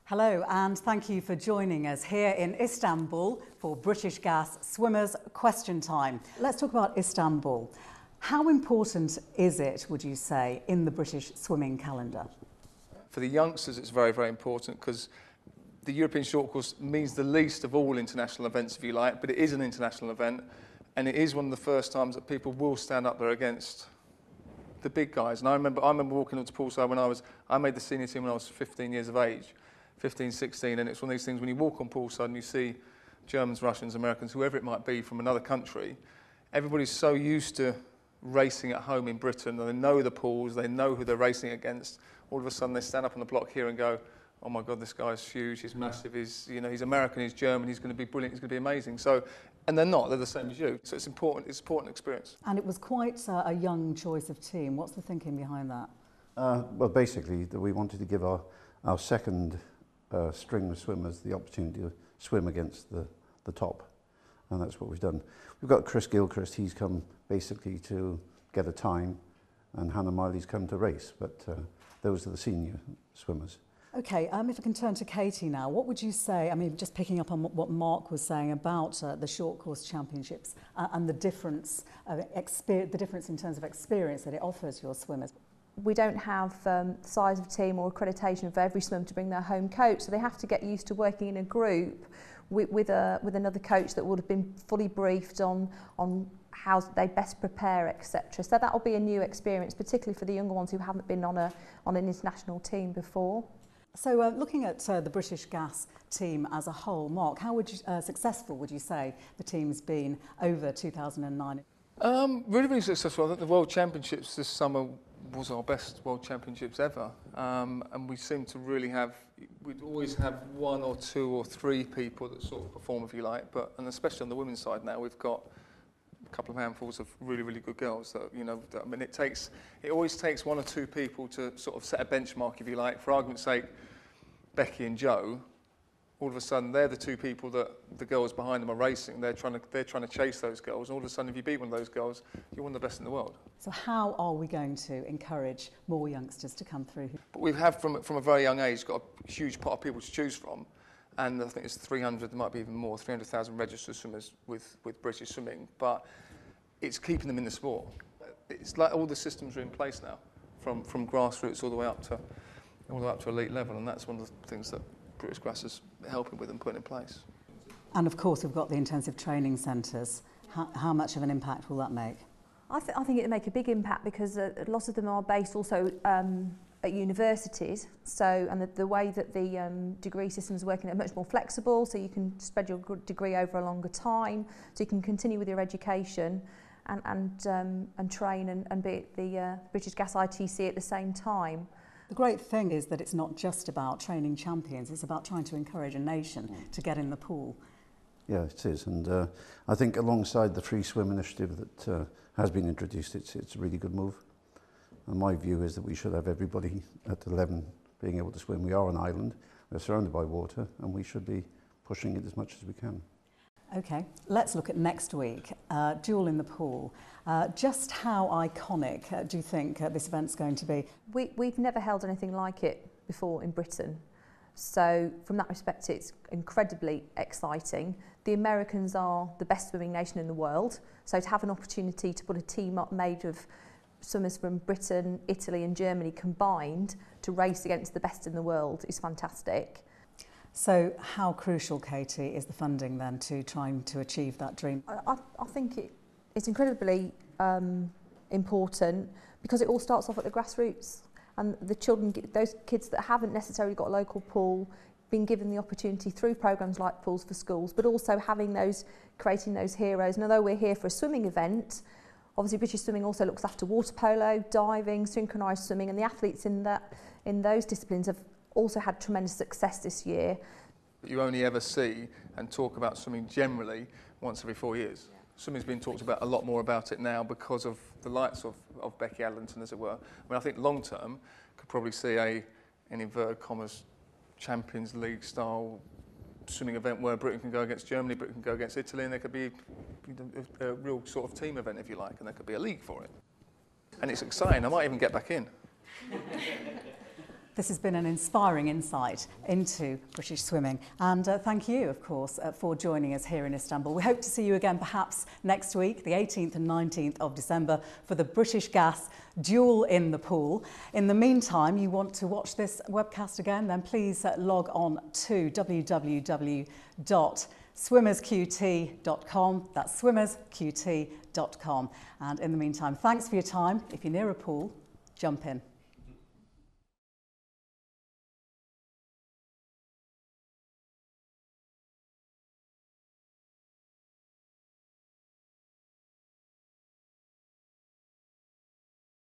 Hello and thank you for joining us here in Istanbul for British Gas Swimmers Question Time. Let's talk about Istanbul. How important is it, would you say, in the British swimming calendar? For the youngsters, it's very, very important because the European short course means the least of all international events, if you like, but it is an international event, and it is one of the first times that people will stand up there against the big guys. And I remember walking up to poolside when I made the senior team when I was 15 years of age, 15, 16, and it's one of these things when you walk on poolside and you see Germans, Russians, Americans, whoever it might be from another country, everybody's so used to racing at home in Britain, and they know the pools, they know who they're racing against. All of a sudden they stand up on the block here and go, oh my God, this guy's huge, he's massive, he's American, he's German, he's going to be brilliant, he's going to be amazing. So, and they're not, they're the same as you. So it's important experience. And it was quite a young choice of team. What's the thinking behind that? Well, basically, we wanted to give our second string of swimmers the opportunity to swim against the top, and that's what we've done. We've got Chris Gilchrist, he's come basically to get a time, and Hannah Miley's come to race, but those are the senior swimmers. Okay, if I can turn to Katie now, what would you say, I mean, just picking up on what Mark was saying about the short course championships and the difference in terms of experience that it offers your swimmers? We don't have the size of team or accreditation for every swimmer to bring their home coach, so they have to get used to working in a group with another coach that would have been fully briefed on how they best prepare, etc. So that will be a new experience, particularly for the younger ones who haven't been on an international team before. So looking at the British Gas team as a whole, Mark, how successful would you say the team's been over 2009? Really, really successful. I think the World Championships this summer was our best World Championships ever, and we seem to really we'd always have one or two or three people that sort of perform, if you like, and especially on the women's side now, we've got a couple of handfuls of really, really good girls that, I mean, it always takes one or two people to sort of set a benchmark, if you like. For argument's sake, Becky and Jo, all of a sudden they're the two people that the girls behind them are racing. They're trying to chase those girls, and all of a sudden if you beat one of those girls, you're one of the best in the world. So how are we going to encourage more youngsters to come through? But we've had from a very young age got a huge pot of people to choose from, and I think it's 300, there might be even more, 300,000 registered swimmers with British Swimming, but it's keeping them in the sport. It's like all the systems are in place now, from grassroots all the way up to elite level, and that's one of the things that British Gas is helping with and putting in place. And of course we've got the intensive training centres. How much of an impact will that make? I think it'll make a big impact because a lot of them are based also at universities, and the way that the degree systems are working are much more flexible, so you can spread your degree over a longer time, so you can continue with your education and train and be at the British Gas ITC at the same time. The great thing is that it's not just about training champions, it's about trying to encourage a nation to get in the pool. Yeah, it is, and I think alongside the Free Swim initiative that has been introduced, it's a really good move. And my view is that we should have everybody at 11 being able to swim. We are an island, we're surrounded by water, and we should be pushing it as much as we can. Okay, let's look at next week, Duel in the Pool. Just how iconic do you think this event's going to be? We've never held anything like it before in Britain, so from that respect it's incredibly exciting. The Americans are the best swimming nation in the world, so to have an opportunity to put a team up made of swimmers from Britain, Italy and Germany combined to race against the best in the world is fantastic. So how crucial, Katie, is the funding then to trying to achieve that dream? I think it's incredibly important because it all starts off at the grassroots, and the children, those kids that haven't necessarily got a local pool, being given the opportunity through programmes like Pools for Schools, but also creating those heroes. And although we're here for a swimming event, obviously British Swimming also looks after water polo, diving, synchronised swimming, and the athletes in those disciplines have also had tremendous success this year. You only ever see and talk about swimming generally once every 4 years. Yeah. Swimming's been talked about a lot more about it now because of the likes of Becky Adlington, as it were. I mean, I think long term could probably see an inverted commas Champions League style swimming event where Britain can go against Germany, Britain can go against Italy, and there could be a real sort of team event, if you like, and there could be a league for it. And it's exciting. I might even get back in. This has been an inspiring insight into British swimming, and thank you, of course, for joining us here in Istanbul. We hope to see you again perhaps next week, the 18th and 19th of December, for the British Gas Duel in the Pool. In the meantime, you want to watch this webcast again, then please log on to www.swimmersqt.com. That's swimmersqt.com. And in the meantime, thanks for your time. If you're near a pool, jump in.